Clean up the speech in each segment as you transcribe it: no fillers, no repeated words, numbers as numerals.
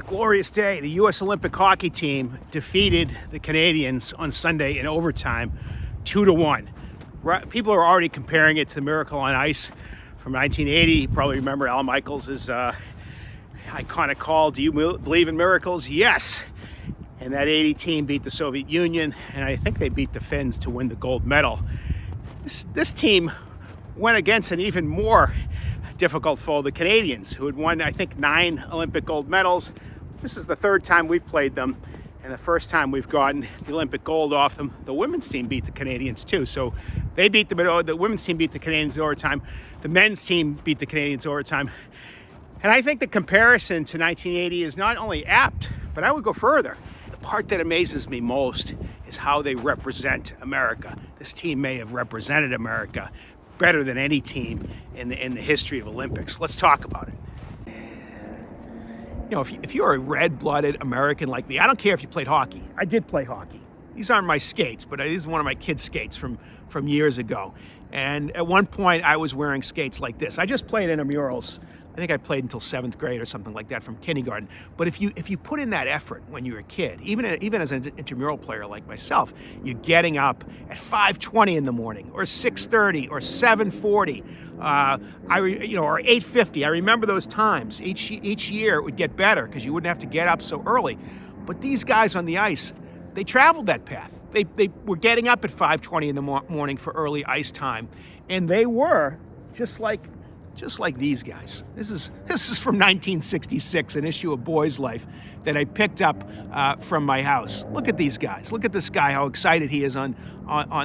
It's a glorious day. The U.S. Olympic hockey team defeated the Canadians on Sunday in overtime, 2-1. People are already comparing it to the Miracle on Ice from 1980. You probably remember Al Michaels' iconic call, "Do you believe in miracles?" Yes. And that 80 team beat the Soviet Union, and I think they beat the Finns to win the gold medal. This team went against an even more difficult foe, the Canadians, who had won, I think, 9 Olympic gold medals. This is the third time we've played them, and the first time we've gotten the Olympic gold off them. The women's team beat the Canadians too, so they beat the women's team beat the Canadians in overtime. The men's team beat the Canadians in overtime. And I think the comparison to 1980 is not only apt, but I would go further. The part that amazes me most is how they represent America. This team may have represented America better than any team in the history of Olympics. Let's talk about it. You know, if you're a red-blooded American like me, I don't care if you played hockey. I did play hockey. These aren't my skates, but these are one of my kids' skates from years ago. And at one point, I was wearing skates like this. I just played intramurals. I think I played until 7th grade or something like that from kindergarten. But if you put in that effort when you were a kid, even as an intramural player like myself, you're getting up at 5:20 in the morning, or 6:30, or 7:40, or 8:50. I remember those times. Each year it would get better because you wouldn't have to get up so early. But these guys on the ice, they traveled that path. They were getting up at 5:20 in the morning for early ice time, and they were just like these guys. This is from 1966, an issue of Boy's Life that I picked up from my house. Look at these guys. Look at this guy, how excited he is on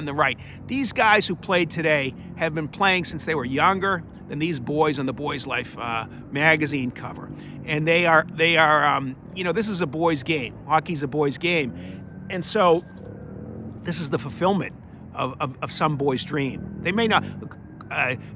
the right. These guys who played today have been playing since they were younger than these boys on the Boy's Life magazine cover. And they are this is a boys' game. Hockey's a boys' game. And so this is the fulfillment of some boy's dream. They may not...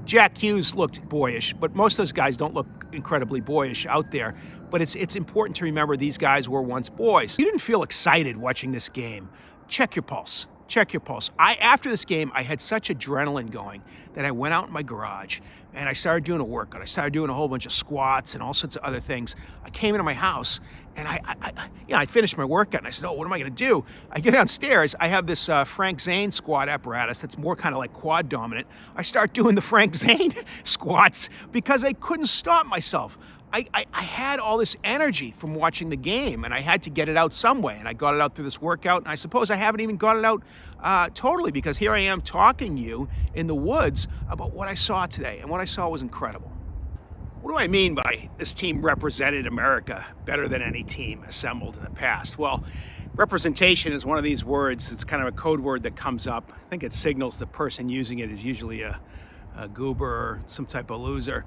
Jack Hughes looked boyish, but most of those guys don't look incredibly boyish out there. But it's important to remember these guys were once boys. You didn't feel excited watching this game. Check your pulse. Check your pulse. After this game, I had such adrenaline going that I went out in my garage and I started doing a workout. I started doing a whole bunch of squats and all sorts of other things. I came into my house and I finished my workout and I said, "Oh, what am I going to do?" I get downstairs. I have this Frank Zane squat apparatus that's more kind of like quad dominant. I start doing the Frank Zane squats because I couldn't stop myself. I had all this energy from watching the game, and I had to get it out some way, and I got it out through this workout, and I suppose I haven't even got it out totally, because here I am talking to you in the woods about what I saw today, and what I saw was incredible. What do I mean by this team represented America better than any team assembled in the past? Well, representation is one of these words. It's kind of a code word that comes up. I think it signals the person using it is usually a goober or some type of loser.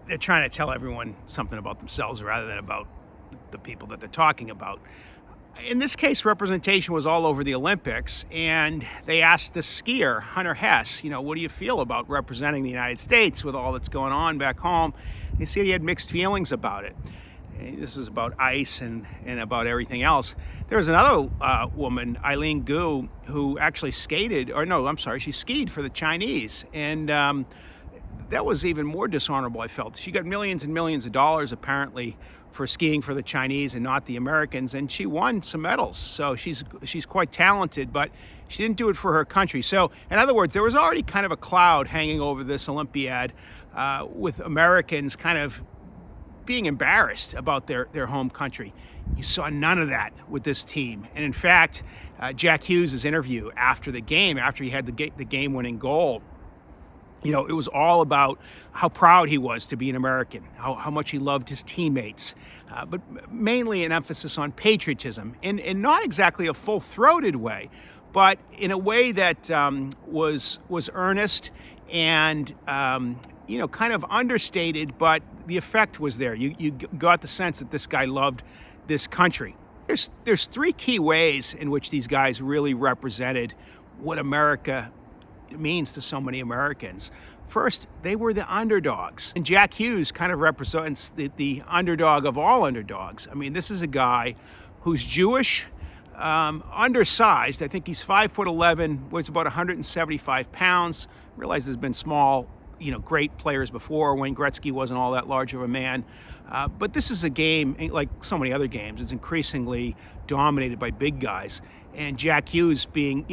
They're trying to tell everyone something about themselves rather than about the people that they're talking about. In this case, representation was all over the Olympics, and they asked the skier, Hunter Hess, what do you feel about representing the United States with all that's going on back home? And he said he had mixed feelings about it. And this was about ice and about everything else. There was another woman, Eileen Gu, who actually she skied for the Chinese, and that was even more dishonorable, I felt. She got millions and millions of dollars, apparently, for skiing for the Chinese and not the Americans, and she won some medals. So she's quite talented, but she didn't do it for her country. So, in other words, there was already kind of a cloud hanging over this Olympiad with Americans kind of being embarrassed about their home country. You saw none of that with this team. And in fact, Jack Hughes' interview after the game, after he had the game-winning goal, it was all about how proud he was to be an American, how much he loved his teammates, but mainly an emphasis on patriotism, in not exactly a full-throated way, but in a way that was earnest and kind of understated, but the effect was there. You got the sense that this guy loved this country. There's 3 key ways in which these guys really represented what America means to so many Americans. First, they were the underdogs. And Jack Hughes kind of represents the underdog of all underdogs. I mean, this is a guy who's Jewish, undersized. I think he's 5'11", weighs about 175 pounds. Realize he's been small great players before. Wayne Gretzky wasn't all that large of a man. But this is a game, like so many other games, it's increasingly dominated by big guys. And Jack Hughes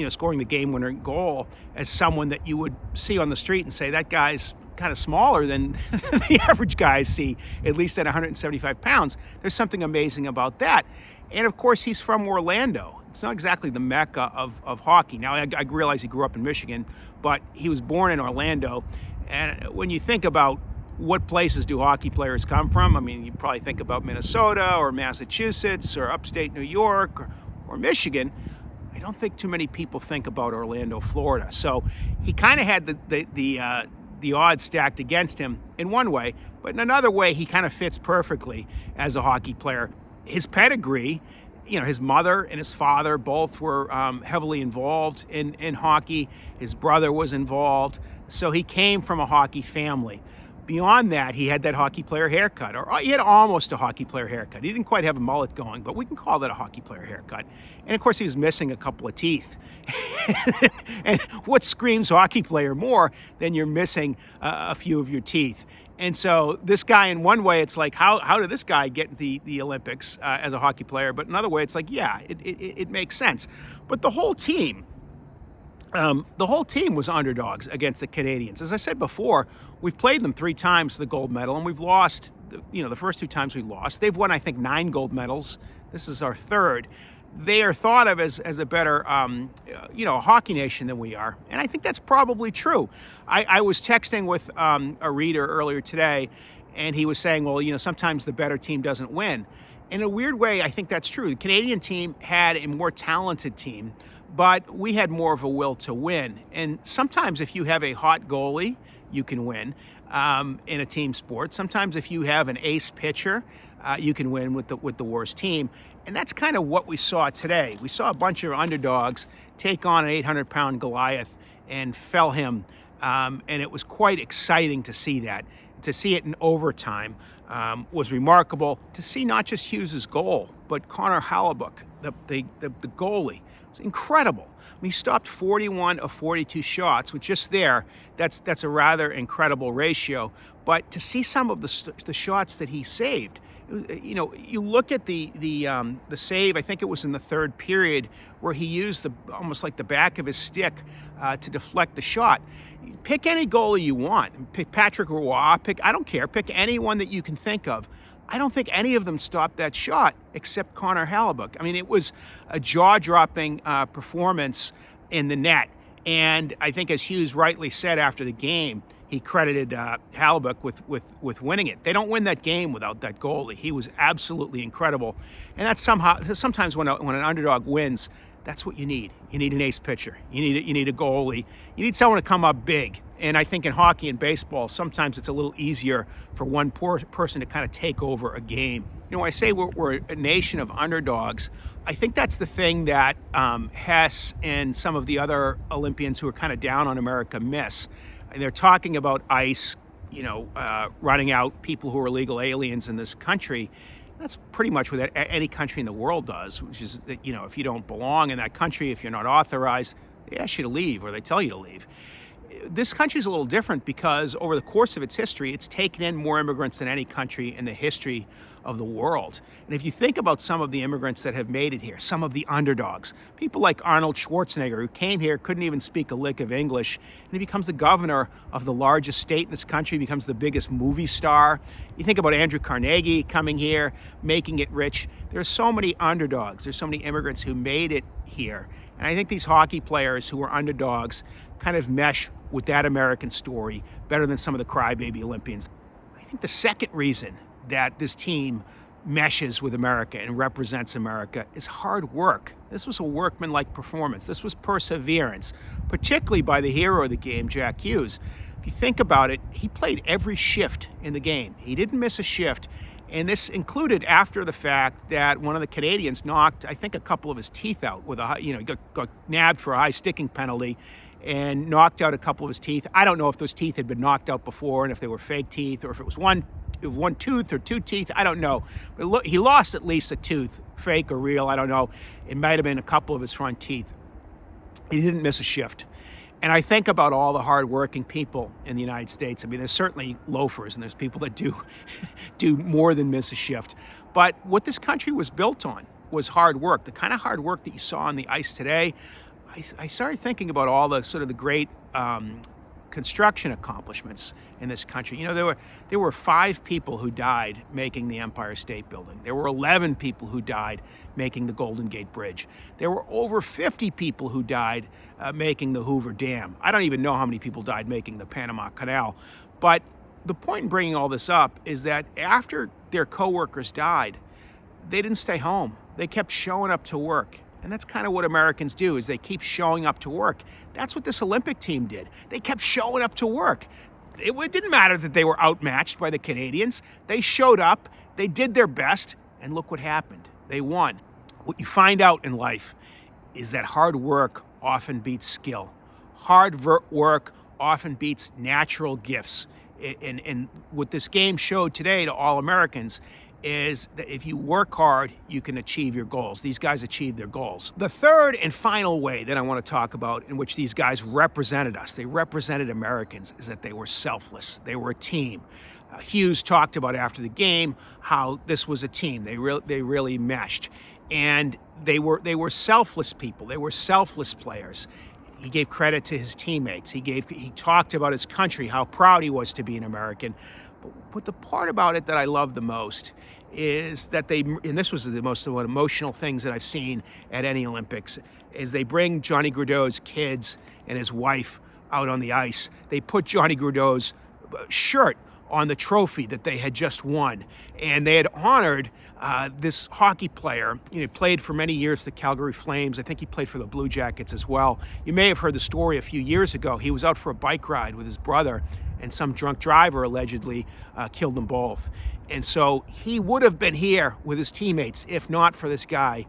scoring the game-winner goal as someone that you would see on the street and say, that guy's kind of smaller than the average guy I see, at least at 175 pounds. There's something amazing about that. And of course, he's from Orlando. It's not exactly the mecca of hockey. Now, I realize he grew up in Michigan, but he was born in Orlando. And when you think about what places do hockey players come from, I mean, you probably think about Minnesota or Massachusetts or upstate New York or Michigan. I don't think too many people think about Orlando, Florida. So he kind of had the odds stacked against him in one way, but in another way, he kind of fits perfectly as a hockey player. His pedigree, his mother and his father both were heavily involved in hockey. His brother was involved. So he came from a hockey family. Beyond that, he had that hockey player haircut, or he had almost a hockey player haircut. He didn't quite have a mullet going, but we can call that a hockey player haircut. And of course, he was missing a couple of teeth. And what screams hockey player more than you're missing a few of your teeth? And so this guy, in one way, it's like, how did this guy get the Olympics as a hockey player? But another way, it's like, yeah, it makes sense. But the whole team was underdogs against the Canadians. As I said before, we've played them 3 times for the gold medal, and we've lost, the first 2 times we lost. They've won, I think, 9 gold medals. This is our 3rd. They are thought of as a better, hockey nation than we are. And I think that's probably true. I was texting with a reader earlier today, and he was saying, well, sometimes the better team doesn't win. In a weird way, I think that's true. The Canadian team had a more talented team, but we had more of a will to win. And sometimes if you have a hot goalie, you can win in a team sport. Sometimes if you have an ace pitcher, you can win with the worst team. And that's kind of what we saw today. We saw a bunch of underdogs take on an 800-pound Goliath and fell him. And it was quite exciting to see that. To see it in overtime was remarkable. To see not just Hughes' goal, but Connor Hellebuyck, the goalie. It was incredible. I mean, he stopped 41 of 42 shots, which just there, that's a rather incredible ratio. But to see some of the shots that he saved, you look at the save. I think it was in the 3rd period where he used almost like the back of his stick to deflect the shot. Pick any goalie you want. Pick Patrick Roy. I don't care. Pick anyone that you can think of. I don't think any of them stopped that shot except Connor Hellebuyck. I mean, it was a jaw-dropping performance in the net. And I think, as Hughes rightly said after the game, he credited Hellebuyck with winning it. They don't win that game without that goalie. He was absolutely incredible. And that's sometimes when an underdog wins, that's what you need. You need an ace pitcher. You need a goalie. You need someone to come up big. And I think in hockey and baseball, sometimes it's a little easier for one person to kind of take over a game. I say we're a nation of underdogs. I think that's the thing that Hess and some of the other Olympians who are kind of down on America miss. And they're talking about ICE, running out people who are illegal aliens in this country. That's pretty much what any country in the world does, which is that, if you don't belong in that country, if you're not authorized, they ask you to leave or they tell you to leave. This country is a little different because over the course of its history, it's taken in more immigrants than any country in the history of the world. And if you think about some of the immigrants that have made it here, some of the underdogs, people like Arnold Schwarzenegger, who came here, couldn't even speak a lick of English, and he becomes the governor of the largest state in this country, becomes the biggest movie star. You think about Andrew Carnegie coming here, making it rich. There's so many underdogs. There's so many immigrants who made it here. And I think these hockey players who are underdogs kind of mesh with that American story better than some of the crybaby Olympians. I think the second reason that this team meshes with America and represents America is hard work. This was a workmanlike performance. This was perseverance, particularly by the hero of the game, Jack Hughes. If you think about it, he played every shift in the game. He didn't miss a shift. And this included after the fact that one of the Canadians knocked, I think, a couple of his teeth out with got nabbed for a high sticking penalty and knocked out a couple of his teeth. I don't know if those teeth had been knocked out before and if they were fake teeth or if it was one tooth or 2 teeth. I don't know. But look, he lost at least a tooth, fake or real. I don't know. It might have been a couple of his front teeth. He didn't miss a shift. And I think about all the hardworking people in the United States. I mean, there's certainly loafers and there's people that do do more than miss a shift. But what this country was built on was hard work. The kind of hard work that you saw on the ice today, I started thinking about all the sort of the great construction accomplishments in this country. You know, there were 5 people who died making the Empire State Building. There were 11 people who died making the Golden Gate Bridge. There were over 50 people who died making the Hoover Dam. I don't even know how many people died making the Panama Canal. But the point in bringing all this up is that after their coworkers died, they didn't stay home. They kept showing up to work. And that's kind of what Americans do, is they keep showing up to work. That's what this Olympic team did. They kept showing up to work. It didn't matter that they were outmatched by the Canadians. They showed up, they did their best, and look what happened. They won. What you find out in life is that hard work often beats skill. Hard work often beats natural gifts. And what this game showed today to all Americans is that if you work hard, you can achieve your goals. These guys achieved their goals. The third and final way that I want to talk about in which these guys represented us, they represented Americans, is that they were selfless. They were a team. Hughes talked about after the game how this was a team. They really meshed. And they were selfless people. They were selfless players. He gave credit to his teammates. He talked about his country, how proud he was to be an American. But the part about it that I love the most is that and this was the most emotional things that I've seen at any Olympics, is they bring Johnny Gaudreau's kids and his wife out on the ice. They put Johnny Gaudreau's shirt on the trophy that they had just won. And they had honored this hockey player. You know, played for many years for the Calgary Flames. I think he played for the Blue Jackets as well. You may have heard the story a few years ago. He was out for a bike ride with his brother, and some drunk driver allegedly killed them both. And so he would have been here with his teammates if not for this guy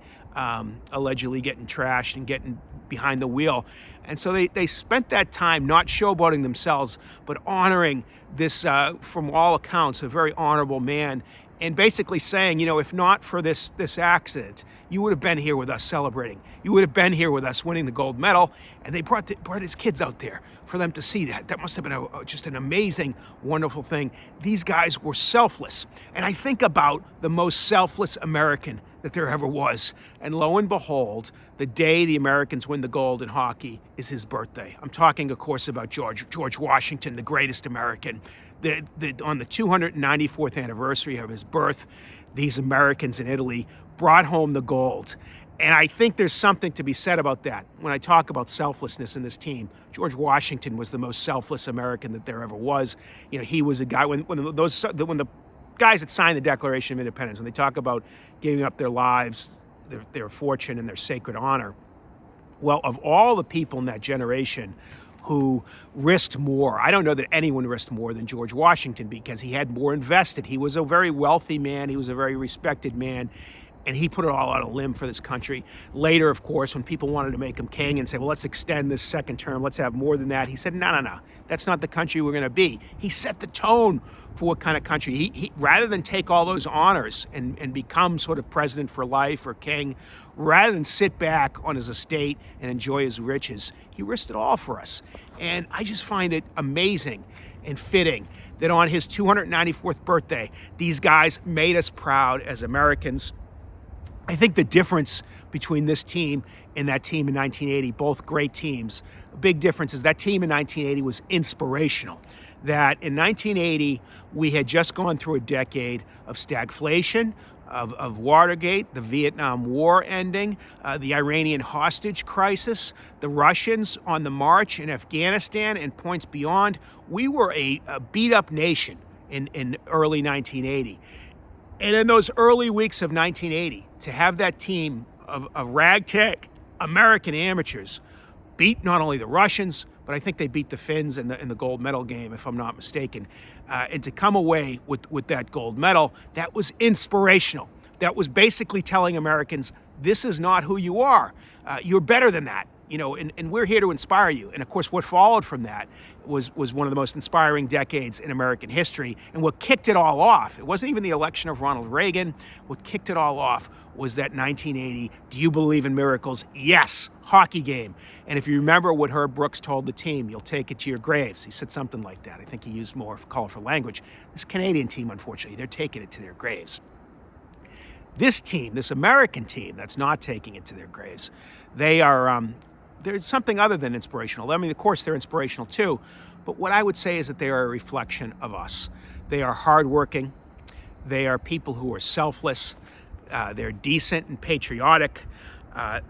allegedly getting trashed and getting behind the wheel. And so they spent that time not showboating themselves, but honoring this, from all accounts, a very honorable man, and basically saying, you know, if not for this accident, you would have been here with us celebrating. You would have been here with us winning the gold medal. And they brought his kids out there for them to see that. That must have been just an amazing, wonderful thing. These guys were selfless. And I think about the most selfless American that there ever was. And lo and behold, the day the Americans win the gold in hockey is his birthday. I'm talking, of course, about George Washington, the greatest American. On the 294th anniversary of his birth, these Americans in Italy brought home the gold. And I think there's something to be said about that. When I talk about selflessness in this team, George Washington was the most selfless American that there ever was. You know, he was a guy, when the guys that signed the Declaration of Independence, when they talk about giving up their lives, their fortune, and their sacred honor, well, of all the people in that generation who risked more, I don't know that anyone risked more than George Washington, because he had more invested. He was a very wealthy man. He was a very respected man. And he put it all on a limb for this country. Later, of course, when people wanted to make him king and say, well, let's extend this second term, let's have more than that, he said, no. That's not the country we're going to be. He set the tone for what kind of country. He rather than take all those honors and become sort of president for life or king, rather than sit back on his estate and enjoy his riches, he risked it all for us. And I just find it amazing and fitting that on his 294th birthday, these guys made us proud as Americans. I think the difference between this team and that team in 1980, both great teams, a big difference is that team in 1980 was inspirational. That in 1980, we had just gone through a decade of stagflation, of Watergate, the Vietnam War ending, the Iranian hostage crisis, the Russians on the march in Afghanistan and points beyond. We were a beat-up nation in early 1980. And in those early weeks of 1980, to have that team of ragtag American amateurs beat not only the Russians, but I think they beat the Finns in the gold medal game, if I'm not mistaken. And to come away with that gold medal, that was inspirational. That was basically telling Americans, this is not who you are. You're better than that. You know, and we're here to inspire you. And of course, what followed from that was one of the most inspiring decades in American history. And what kicked it all off, it wasn't even the election of Ronald Reagan. What kicked it all off was that 1980, do you believe in miracles? Yes, hockey game. And if you remember what Herb Brooks told the team, you'll take it to your graves. He said something like that. I think he used more colorful language. This Canadian team, unfortunately, they're taking it to their graves. This team, this American team that's not taking it to their graves, they're something other than inspirational. I mean, of course, they're inspirational too, but what I would say is that they are a reflection of us. They are hardworking. They are people who are selfless. They're decent and patriotic.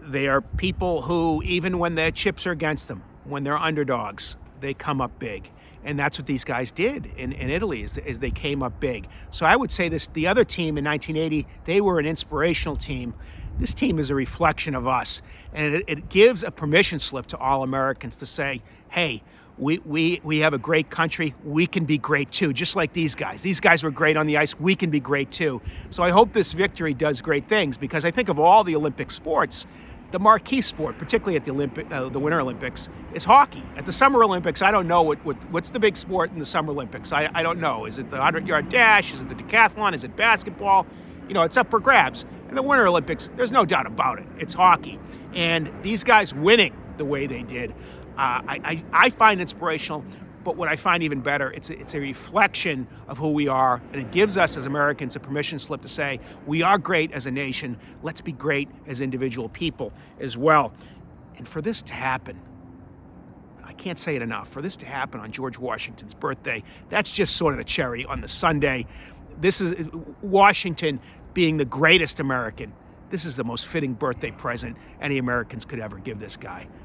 They are people who, even when the chips are against them, when they're underdogs, they come up big. And that's what these guys did in Italy, is they came up big. So I would say the other team in 1980, they were an inspirational team. This team is a reflection of us. And it gives a permission slip to all Americans to say, hey, we have a great country. We can be great too, just like these guys. These guys were great on the ice. We can be great too. So I hope this victory does great things, because I think of all the Olympic sports, the marquee sport, particularly at the Winter Olympics, is hockey. At the Summer Olympics, I don't know what's the big sport in the Summer Olympics. I don't know. Is it the 100-yard dash? Is it the decathlon? Is it basketball? It's up for grabs. In the Winter Olympics, there's no doubt about it. It's hockey. And these guys winning the way they did, I find inspirational. But what I find even better, it's a reflection of who we are, and it gives us as Americans a permission slip to say, we are great as a nation. Let's be great as individual people as well. And for this to happen, I can't say it enough, for this to happen on George Washington's birthday, that's just sort of the cherry on the sundae. This is Washington being the greatest American. This is the most fitting birthday present any Americans could ever give this guy.